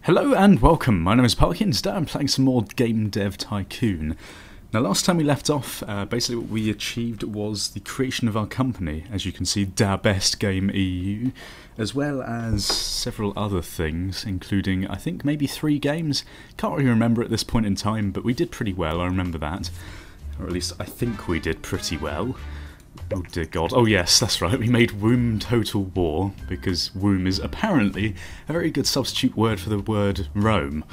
Hello and welcome, my name is ParkyGames and today I'm playing some more Game Dev Tycoon. Now last time we left off, basically what we achieved was the creation of our company, as you can see, Da Best Game EU, as well as several other things, including I think maybe 3 games. Can't really remember at this point in time, but we did pretty well, I remember that. Or at least I think we did pretty well. Oh dear god, oh yes, that's right, we made Womb Total War, because womb is apparently a very good substitute word for the word Rome.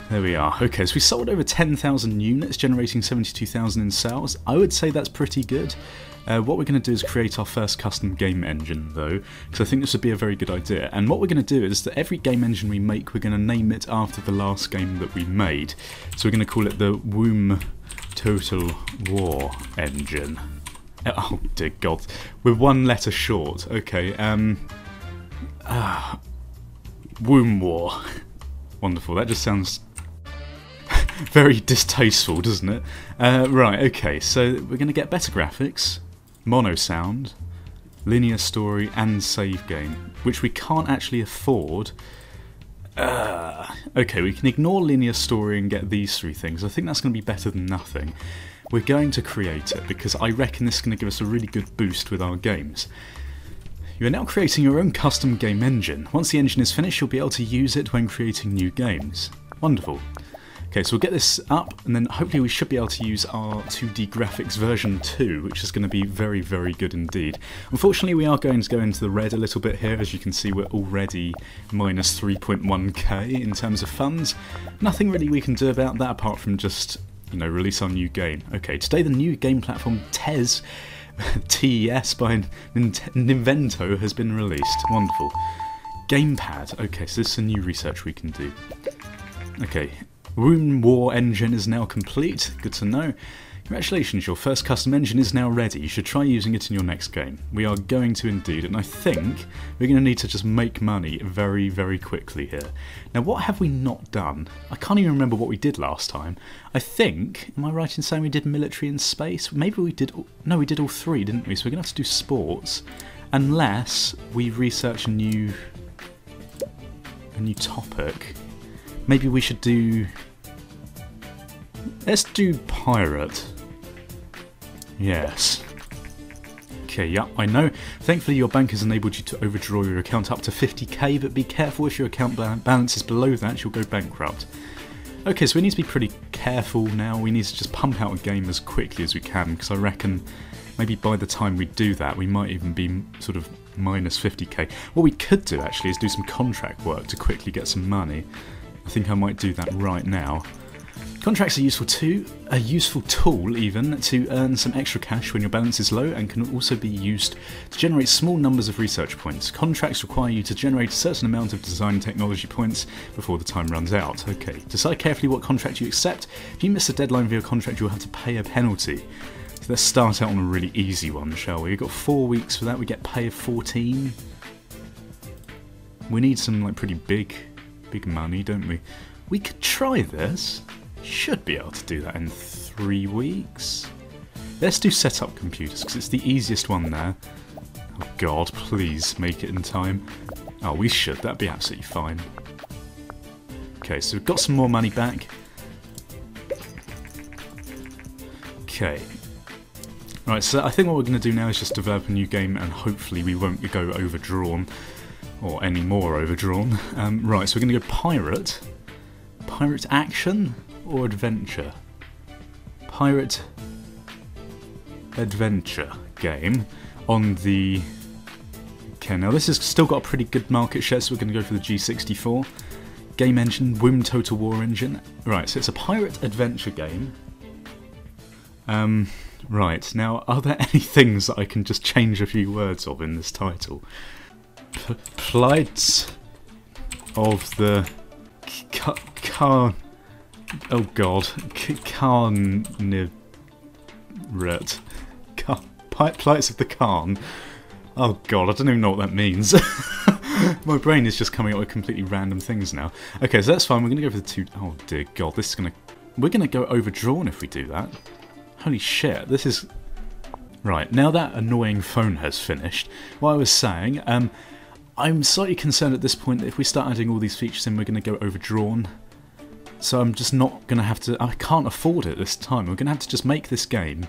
There we are. Okay, so we sold over 10,000 units, generating 72,000 in sales. I would say that's pretty good. What we're going to do is create our first custom game engine, though, because I think this would be a very good idea. And what we're going to do is that every game engine we make, we're going to name it after the last game that we made. So we're going to call it the Womb Total War engine. Oh dear god, we're one letter short. Okay, Womb War. Wonderful, that just sounds very distasteful, doesn't it? Right, okay, so we're going to get better graphics, mono sound, linear story and save game, which we can't actually afford. Okay, we can ignore linear story and get these 3 things. I think that's going to be better than nothing. We're going to create it because I reckon this is going to give us a really good boost with our games. You are now creating your own custom game engine. Once the engine is finished, you'll be able to use it when creating new games. Wonderful. Okay, so we'll get this up, and then hopefully we should be able to use our 2D graphics version 2, which is going to be very, very good indeed. Unfortunately, we are going to go into the red a little bit here. As you can see, we're already minus 3.1k in terms of funds. Nothing really we can do about that apart from just, you know, release our new game. Okay, today the new game platform TES by Ninvento has been released. Wonderful. Gamepad. Okay, so this is a new research we can do. Okay. Womb War engine is now complete. Good to know. Congratulations, your first custom engine is now ready. You should try using it in your next game. We are going to indeed, and I think we're going to need to just make money very, very quickly here. Now, what have we not done? I can't even remember what we did last time. I think, am I right in saying we did military and space? Maybe we did, no, we did all 3, didn't we? So we're going to have to do sports, unless we research a new topic. Maybe we should do... Let's do pirate. Yes. Okay, yeah, I know. Thankfully your bank has enabled you to overdraw your account up to 50k, but be careful if your account balance is below that, you'll go bankrupt. Okay, so we need to be pretty careful now. We need to just pump out a game as quickly as we can, because I reckon maybe by the time we do that, we might even be sort of minus 50k. What we could do, actually, is do some contract work to quickly get some money. I think I might do that right now. Contracts are a useful tool even to earn some extra cash when your balance is low, and can also be used to generate small numbers of research points. Contracts require you to generate a certain amount of design technology points before the time runs out. Okay, decide carefully what contract you accept. If you miss a deadline for your contract, you'll have to pay a penalty. So let's start out on a really easy one, shall we? We've got 4 weeks for that. We get pay of 14. We need some like pretty big money, don't we? We could try this. Should be able to do that in 3 weeks. Let's do setup computers because it's the easiest one there. Oh god, please make it in time. Oh, we should. That'd be absolutely fine. Okay, so we've got some more money back. Okay. Right, so I think what we're going to do now is just develop a new game, and hopefully we won't go overdrawn. Or any more overdrawn. Right, so we're going to go pirate. Pirate action or adventure? Pirate adventure game on the... Okay, now this has still got a pretty good market share, so we're going to go for the G64. Game engine, Womb Total War engine. Right, so it's a pirate adventure game. Right, now are there any things that I can just change a few words of in this title? Plight of the oh god, Plights of the Khan. Oh god, I don't even know what that means. My brain is just coming up with completely random things now. Okay, so that's fine. We're gonna go for the 2. Oh dear god, this is gonna. We're gonna go overdrawn if we do that. Holy shit, this is. Right, now that annoying phone has finished, what I was saying, I'm slightly concerned at this point that if we start adding all these features in, we're going to go overdrawn. So I'm just not going to have to... I can't afford it this time. We're going to have to just make this game,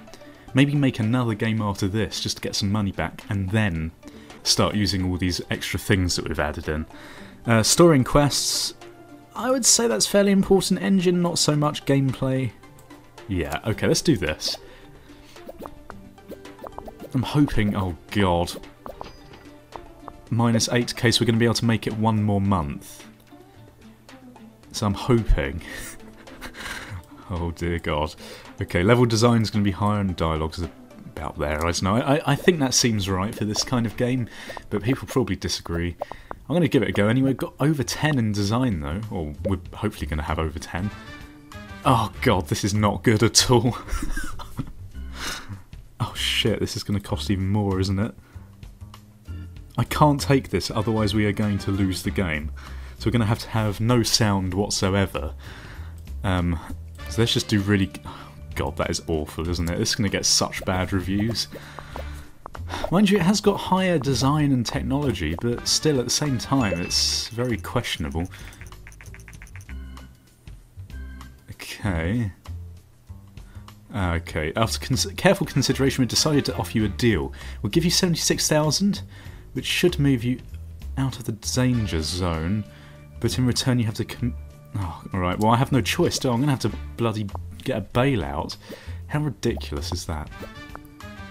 maybe make another game after this just to get some money back, and then start using all these extra things that we've added in. Storing quests, I would say that's fairly important. Engine, not so much. Gameplay, yeah, okay, let's do this. I'm hoping, oh god, -8k, so we're going to be able to make it one more month. So I'm hoping. Oh dear god. Okay, level design is going to be higher and dialogues are about there, I don't know. I think that seems right for this kind of game, but people probably disagree. I'm going to give it a go anyway. We've got over 10 in design though, or we're hopefully going to have over 10. Oh god, this is not good at all. Oh shit, this is going to cost even more, isn't it? I can't take this, otherwise we are going to lose the game. So we're going to have no sound whatsoever. So let's just do really... Oh god, that is awful, isn't it? This is going to get such bad reviews. Mind you, it has got higher design and technology, but still at the same time it's very questionable. Okay. Okay, after careful consideration we decided to offer you a deal. We'll give you 76,000, which should move you out of the danger zone, but in return you have to oh, alright, well I have no choice, do I? I'm going to have to bloody get a bailout. How ridiculous is that?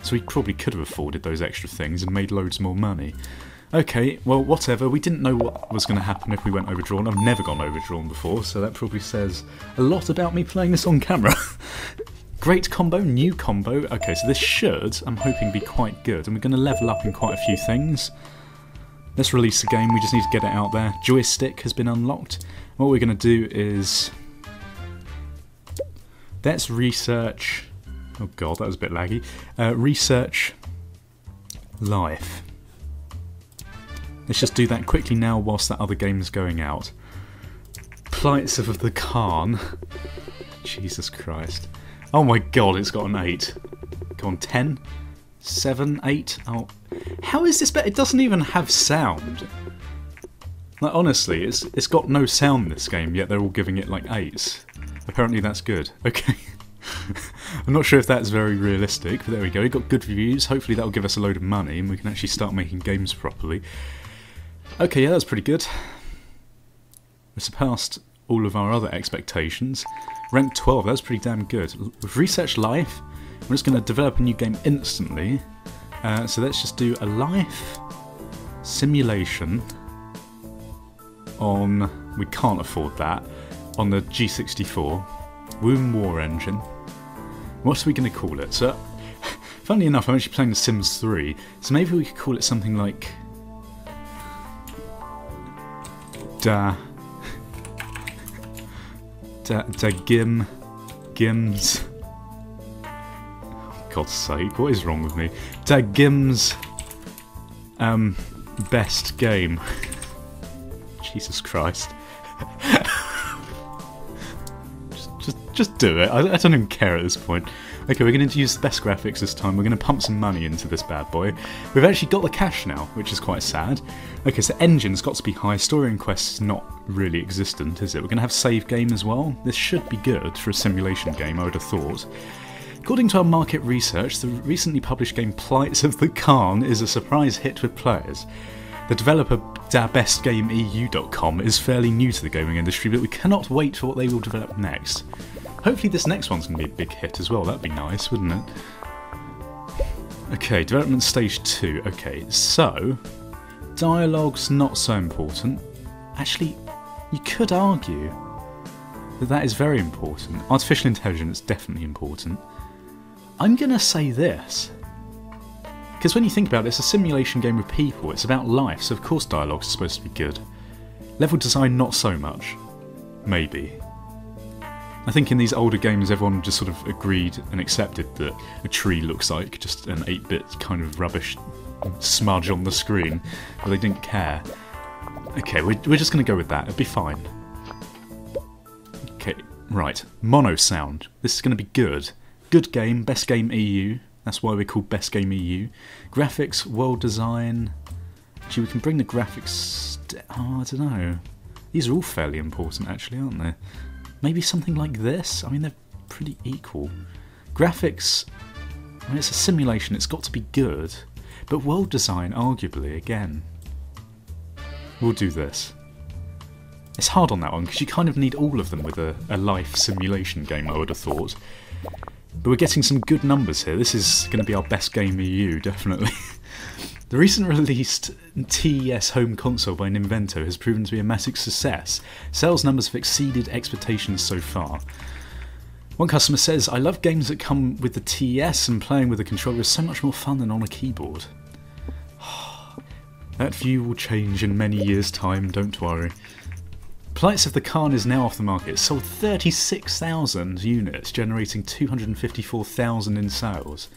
So we probably could have afforded those extra things and made loads more money. Okay, well whatever, we didn't know what was going to happen if we went overdrawn. I've never gone overdrawn before, so that probably says a lot about me playing this on camera. Great combo, new combo. Okay, so this should, I'm hoping, be quite good. And we're going to level up in quite a few things. Let's release the game, we just need to get it out there. Joystick has been unlocked. What we're going to do is... let's research... oh god, that was a bit laggy. Research life. Let's just do that quickly now whilst that other game is going out. Plights of the Khan. Jesus Christ. Oh my god, it's got an 8. Go on, 10? 7? 8? Oh. How is this better? It doesn't even have sound. Like, honestly, it's got no sound, this game, yet they're all giving it like 8s. Apparently that's good. Okay. I'm not sure if that's very realistic, but there we go. We got good reviews. Hopefully that'll give us a load of money and we can actually start making games properly. Okay, yeah, that's pretty good. We surpassed all of our other expectations. Rank 12, that's pretty damn good. With Research Life, we're just going to develop a new game instantly. So let's just do a life simulation on... we can't afford that. On the G64. Womb War Engine. What are we going to call it? So, funnily enough, I'm actually playing The Sims 3, so maybe we could call it something like... Gims. Oh, God's sake, what is wrong with me? Gims. Best game. Jesus Christ. Just do it. I don't even care at this point. Okay, we're going to use the best graphics this time. We're going to pump some money into this bad boy. We've actually got the cash now, which is quite sad. Okay, so engine's got to be high. Story and quests is not really existent, is it? We're going to have save game as well. This should be good for a simulation game, I would have thought. According to our market research, the recently published game Plights of the Khan is a surprise hit with players. The developer bestgameeu.com is fairly new to the gaming industry, but we cannot wait for what they will develop next. Hopefully this next one's going to be a big hit as well, that'd be nice, wouldn't it? Okay, development stage 2. Okay, so... dialogue's not so important. Actually, you could argue that that is very important. Artificial intelligence is definitely important. I'm going to say this. Because when you think about it, it's a simulation game with people, it's about life, so of course dialogue's supposed to be good. Level design, not so much. Maybe. I think in these older games everyone just sort of agreed and accepted that a tree looks like just an 8-bit kind of rubbish smudge on the screen, but they didn't care. Okay, we're just going to go with that, it'll be fine. Okay, right, mono sound. This is going to be good. Good game, best game EU. That's why we're called Best Game EU. Graphics, world design... Actually, we can bring the graphics... Oh, I don't know. These are all fairly important, actually, aren't they? Maybe something like this? I mean, they're pretty equal. Graphics... I mean, it's a simulation, it's got to be good. But world design, arguably, again. We'll do this. It's hard on that one, because you kind of need all of them with a life simulation game, I would have thought. But we're getting some good numbers here. This is going to be our best game EU, definitely. The recent released TES home console by Ninvento has proven to be a massive success. Sales numbers have exceeded expectations so far. One customer says, "I love games that come with the TES, and playing with a controller is so much more fun than on a keyboard." That view will change in many years' time, don't worry. Plights of the Khan is now off the market. It sold 36,000 units, generating 254,000 in sales.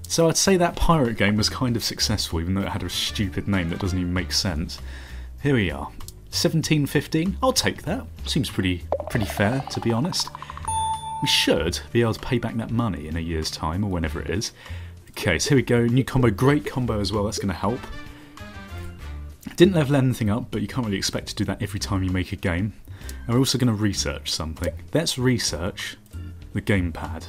So I'd say that pirate game was kind of successful, even though it had a stupid name that doesn't even make sense. Here we are. 1715. I'll take that. Seems pretty fair, to be honest. We should be able to pay back that money in a year's time, or whenever it is. Okay, so here we go. New combo. Great combo as well. That's going to help. Didn't level anything up, but you can't really expect to do that every time you make a game. And we're also going to research something. Let's research the gamepad.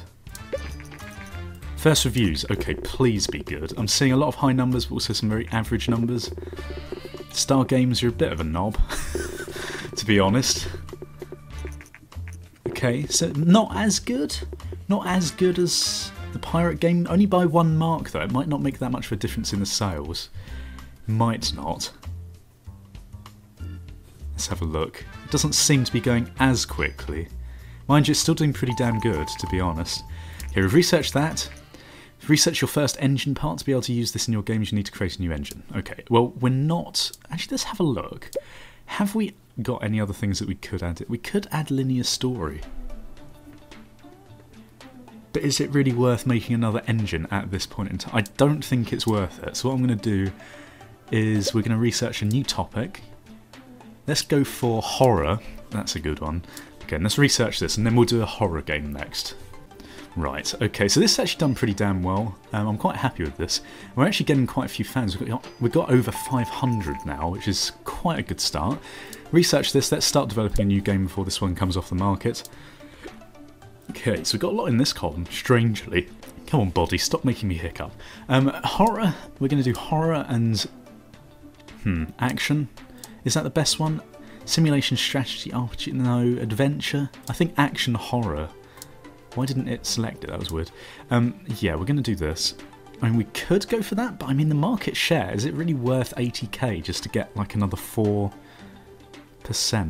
First reviews. Okay, please be good. I'm seeing a lot of high numbers, but also some very average numbers. Star Games, you're a bit of a knob, to be honest. Okay, so not as good. Not as good as the pirate game. Only by 1 mark, though. It might not make that much of a difference in the sales. Might not. Let's have a look. It doesn't seem to be going as quickly. Mind you, it's still doing pretty damn good, to be honest. Okay, we've researched that. Research your first engine part. To be able to use this in your games, you need to create a new engine. Okay, well, we're not... Actually, let's have a look. Have we got any other things that we could add? We could add linear story. But is it really worth making another engine at this point in time? I don't think it's worth it. So what I'm going to do is we're going to research a new topic. Let's go for horror. That's a good one. Okay, and let's research this, and then we'll do a horror game next. Right, okay, so this has actually done pretty damn well. I'm quite happy with this. We're actually getting quite a few fans. We've got over 500 now, which is quite a good start. Research this, let's start developing a new game before this one comes off the market. Okay, so we've got a lot in this column, strangely. Come on, body, stop making me hiccup. Horror, we're going to do horror and... action. Is that the best one? Simulation, strategy, RPG, no, adventure? I think action, horror. Why didn't it select it? That was weird. Yeah, we're going to do this. I mean, we could go for that, but I mean, the market share, is it really worth 80k just to get like another 4%?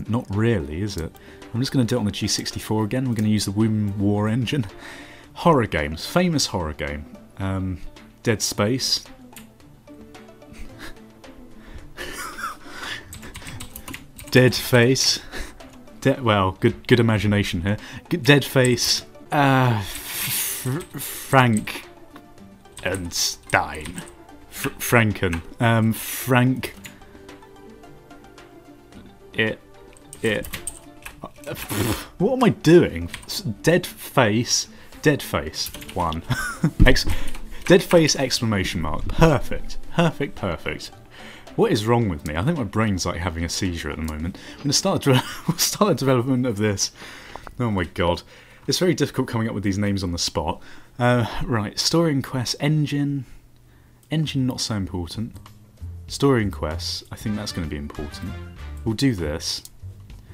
Not really, is it? I'm just going to do it on the G64 again. We're going to use the Womb War engine. Horror games. Famous horror game. Dead Space. Dead Face. Well, good imagination here. Dead Face. Frank and Stein. Franken. Frank. What am I doing? Dead Face. 1. Dead Face exclamation mark. Perfect. Perfect. What is wrong with me? I think my brain's like having a seizure at the moment. I'm going to start the development of this. Oh my god. It's very difficult coming up with these names on the spot. Right, story and quest, engine. Engine not so important. Story and quests, I think that's going to be important. We'll do this.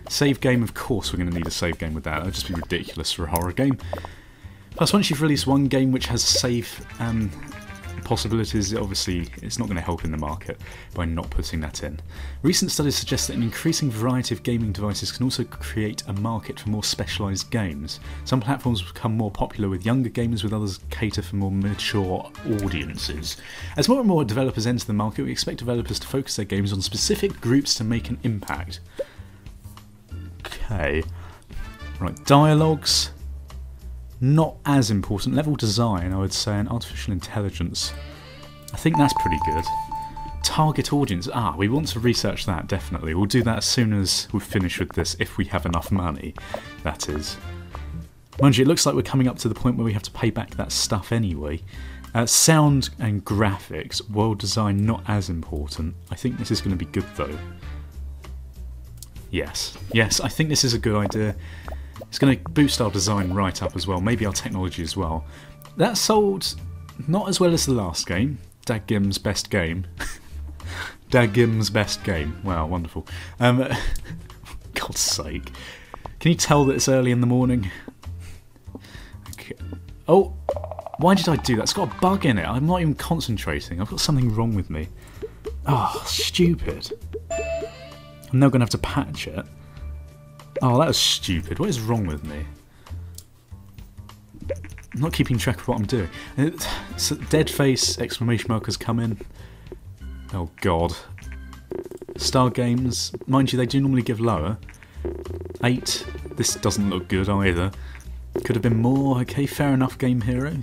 Save game, of course we're going to need a save game with that. That'll just be ridiculous for a horror game. Plus, once you've released one game which has save possibilities, obviously it's not going to help in the market by not putting that in. Recent studies suggest that an increasing variety of gaming devices can also create a market for more specialised games. Some platforms become more popular with younger gamers, with others cater for more mature audiences. As more and more developers enter the market, we expect developers to focus their games on specific groups to make an impact. Okay. Right, dialogues. Not as important. Level design, I would say, and artificial intelligence. I think that's pretty good. Target audience. We want to research that, definitely. We'll do that as soon as we've finished with this, if we have enough money, that is. Mind you, it looks like we're coming up to the point where we have to pay back that stuff anyway. Sound and graphics, world design not as important. I think this is going to be good though. Yes, I think this is a good idea. It's going to boost our design right up as well, maybe our technology as well. That sold not as well as the last game, Daggim's best game. Daggim's best game. Wow, wonderful. God's sake. Can you tell that it's early in the morning? Okay. Oh, why did I do that? It's got a bug in it. I'm not even concentrating. I've got something wrong with me. Oh, stupid. I'm now going to have to patch it. Oh, that was stupid. What is wrong with me? I'm not keeping track of what I'm doing. So, dead face, exclamation mark has come in. Oh god. Star Games, mind you, they do normally give lower. 8. This doesn't look good either. Could have been more. Okay, fair enough, Game Hero.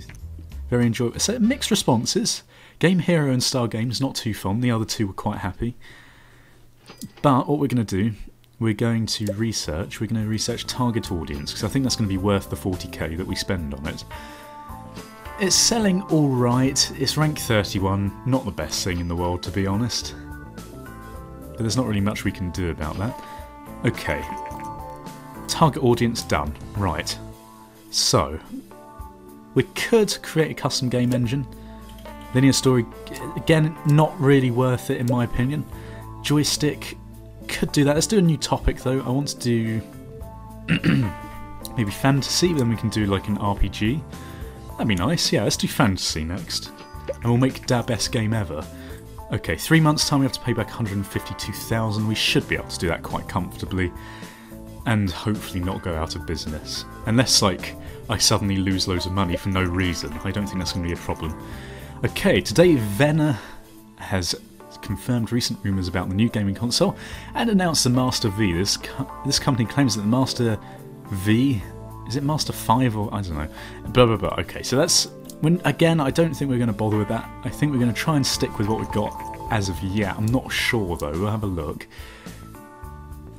Very enjoyable. So, mixed responses. Game Hero and Star Games, not too fond. The other two were quite happy. But what we're going to do, we're going to research target audience, because I think that's going to be worth the 40k that we spend on it. It's selling alright. It's rank 31, not the best thing in the world to be honest. But there's not really much we can do about that. Okay. Target audience done. Right. So, we could create a custom game engine. Linear story, again, not really worth it in my opinion. Joystick, could do that. Let's do a new topic though. I want to do maybe fantasy, then we can do like an RPG. That'd be nice. Yeah, let's do fantasy next. And we'll make our best game ever. Okay, 3 months time we have to pay back 152,000. We should be able to do that quite comfortably. And hopefully not go out of business. Unless, like, I suddenly lose loads of money for no reason. I don't think that's going to be a problem. Okay, today Venner has confirmed recent rumours about the new gaming console and announced the Master V. This company claims that the Master V... Is it Master 5 or... I don't know. Blah blah blah. Okay, so that's... Again, I don't think we're going to bother with that. I think we're going to try and stick with what we've got as of yet. I'm not sure though. We'll have a look.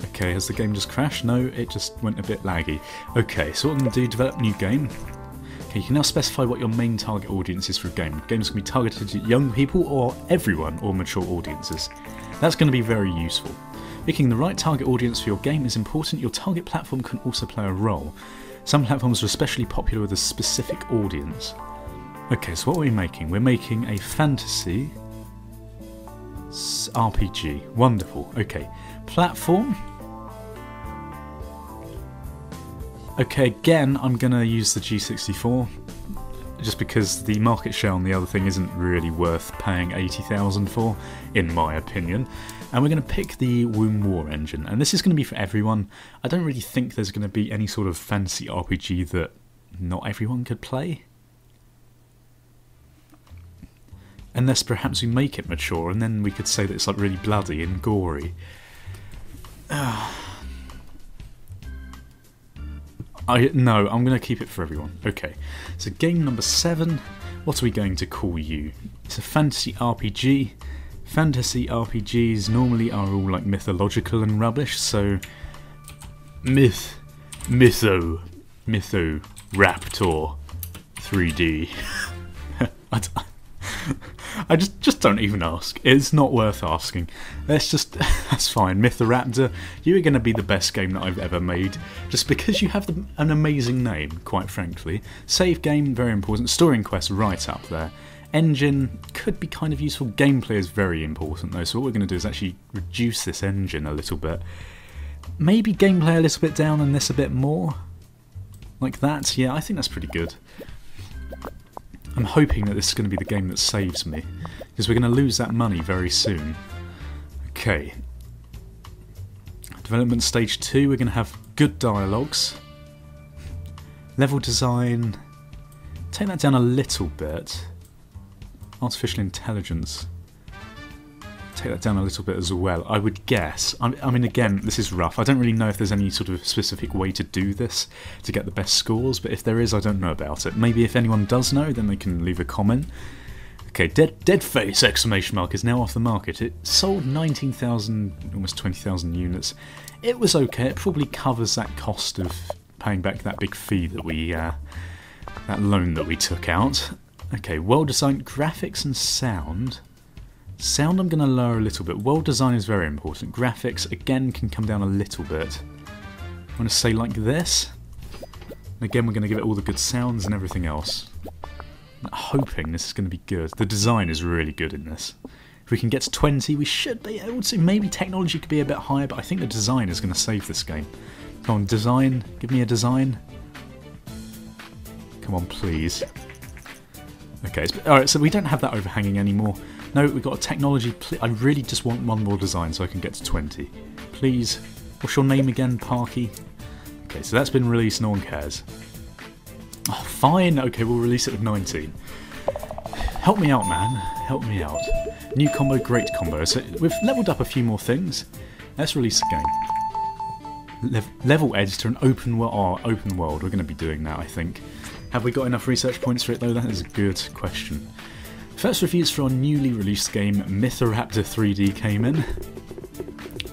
Okay, has the game just crashed? No, it just went a bit laggy. Okay, so what I'm going to do, develop new game. Okay, you can now specify what your main target audience is for a game. Games can be targeted to young people or everyone or mature audiences. That's going to be very useful. Picking the right target audience for your game is important. Your target platform can also play a role. Some platforms are especially popular with a specific audience. Okay, so what are we making? We're making a fantasy RPG. Wonderful. Okay, platform. Okay, again, I'm going to use the G64, just because the market share on the other thing isn't really worth paying 80,000 for, in my opinion. And we're going to pick the Womb War engine, and this is going to be for everyone. I don't really think there's going to be any sort of fantasy RPG that not everyone could play. Unless perhaps we make it mature, and then we could say that it's like really bloody and gory. No, I'm going to keep it for everyone. Okay, so game number 7, what are we going to call you? It's a fantasy RPG. Fantasy RPGs normally are all like mythological and rubbish, so... Mytho, Raptor, 3D. I just don't even ask. It's not worth asking. That's fine. Mythoraptor, you are going to be the best game that I've ever made, just because you have an amazing name, quite frankly. Save game, very important. Story and quest, right up there. Engine could be kind of useful. Gameplay is very important though, so what we're going to do is actually reduce this engine a little bit. Maybe gameplay a little bit down and this a bit more. Like that, yeah, I think that's pretty good. I'm hoping that this is going to be the game that saves me, because we're going to lose that money very soon. Okay. Development stage 2, we're going to have good dialogues. Level design, take that down a little bit. Artificial intelligence, take that down a little bit as well, I would guess. I mean, again, this is rough. I don't really know if there's any sort of specific way to do this to get the best scores, but if there is, I don't know about it. Maybe if anyone does know, then they can leave a comment. Okay, Dead Face, exclamation mark, is now off the market. It sold 19,000, almost 20,000 units. It was okay. It probably covers that cost of paying back that big fee that we, that loan that we took out. Okay, world design, graphics and sound. Sound I'm going to lower a little bit. World design is very important. Graphics, again, can come down a little bit. I'm going to say like this. And again, we're going to give it all the good sounds and everything else. I'm hoping this is going to be good. The design is really good in this. If we can get to 20, we should be able to. Maybe technology could be a bit higher, but I think the design is going to save this game. Come on, design. Give me a design. Come on, please. Okay, alright, so we don't have that overhanging anymore. No, we've got a technology. I really just want one more design so I can get to 20. Please. What's your name again, Parky? Okay, so that's been released, no one cares. Oh, fine. Okay, we'll release it with 19. Help me out, man. Help me out. New combo, great combo. So we've leveled up a few more things. Let's release the game. Level editor and open world. We're going to be doing that, I think. Have we got enough research points for it though? That is a good question. First reviews for our newly released game, Mythoraptor 3D, came in.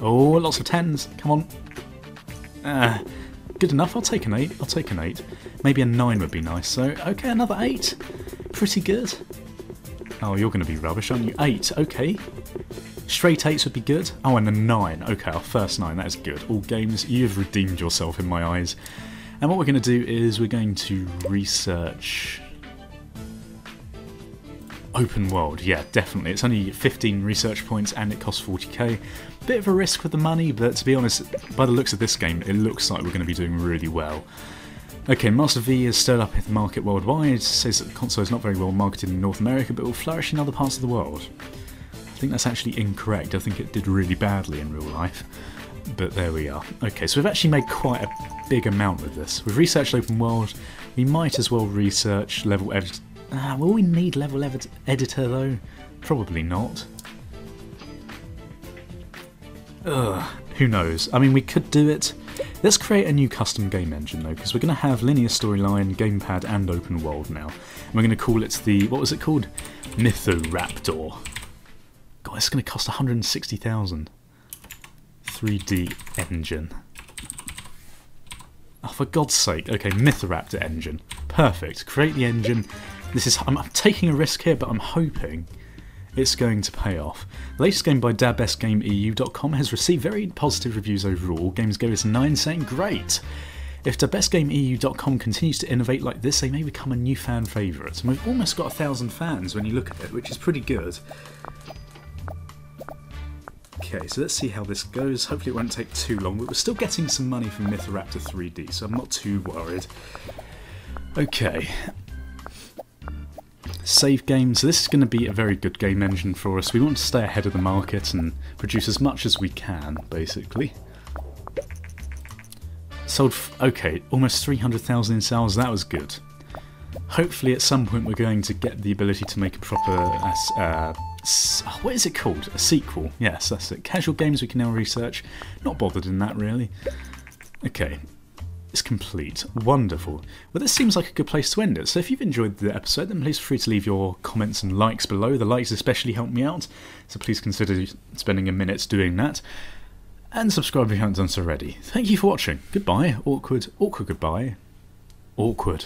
Oh, lots of 10s. Come on. Good enough. I'll take an 8. I'll take an 8. Maybe a 9 would be nice. So, okay, another 8. Pretty good. Oh, you're going to be rubbish, aren't you? 8. Okay. Straight 8s would be good. Oh, and a 9. Okay, our first 9. That is good. All games, you've redeemed yourself in my eyes. And what we're going to do is we're going to research open world. Yeah, definitely. It's only 15 research points and it costs 40k. Bit of a risk with the money, but to be honest, by the looks of this game, it looks like we're going to be doing really well. Okay, Master V has stirred up the market worldwide. Says that the console is not very well marketed in North America, but will flourish in other parts of the world. I think that's actually incorrect. I think it did really badly in real life. But there we are. Okay, so we've actually made quite a big amount with this. We've researched open world. We might as well research level editor. Will we need level editor though? Probably not. Ugh, who knows? I mean, we could do it. Let's create a new custom game engine though, because we're going to have linear storyline, gamepad, and open world now. And we're going to call it the, what was it called? Mythoraptor. God, it's going to cost 160,000. 3D engine. Oh, for God's sake. Okay, Mythoraptor engine. Perfect. Create the engine. This is. I'm taking a risk here, but I'm hoping it's going to pay off. The latest game by dabestgameu.com has received very positive reviews overall. Games gave us a 9, saying great. If dabestgameu.com continues to innovate like this, they may become a new fan favourite. And we've almost got 1,000 fans when you look at it, which is pretty good. Okay, so let's see how this goes. Hopefully it won't take too long, but we're still getting some money from Mythoraptor 3D, so I'm not too worried. Okay. Save game. So this is going to be a very good game engine for us. We want to stay ahead of the market and produce as much as we can, basically. Sold, okay, almost 300,000 in sales. That was good. Hopefully at some point we're going to get the ability to make a proper, what is it called? A sequel. Yes, that's it. Casual games we can now research. Not bothered in that really. Okay, it's complete. Wonderful. Well, this seems like a good place to end it. So if you've enjoyed the episode, then please feel free to leave your comments and likes below. The likes especially help me out, so please consider spending a minute doing that. And subscribe if you haven't done so already. Thank you for watching. Goodbye. Awkward. Awkward goodbye. Awkward.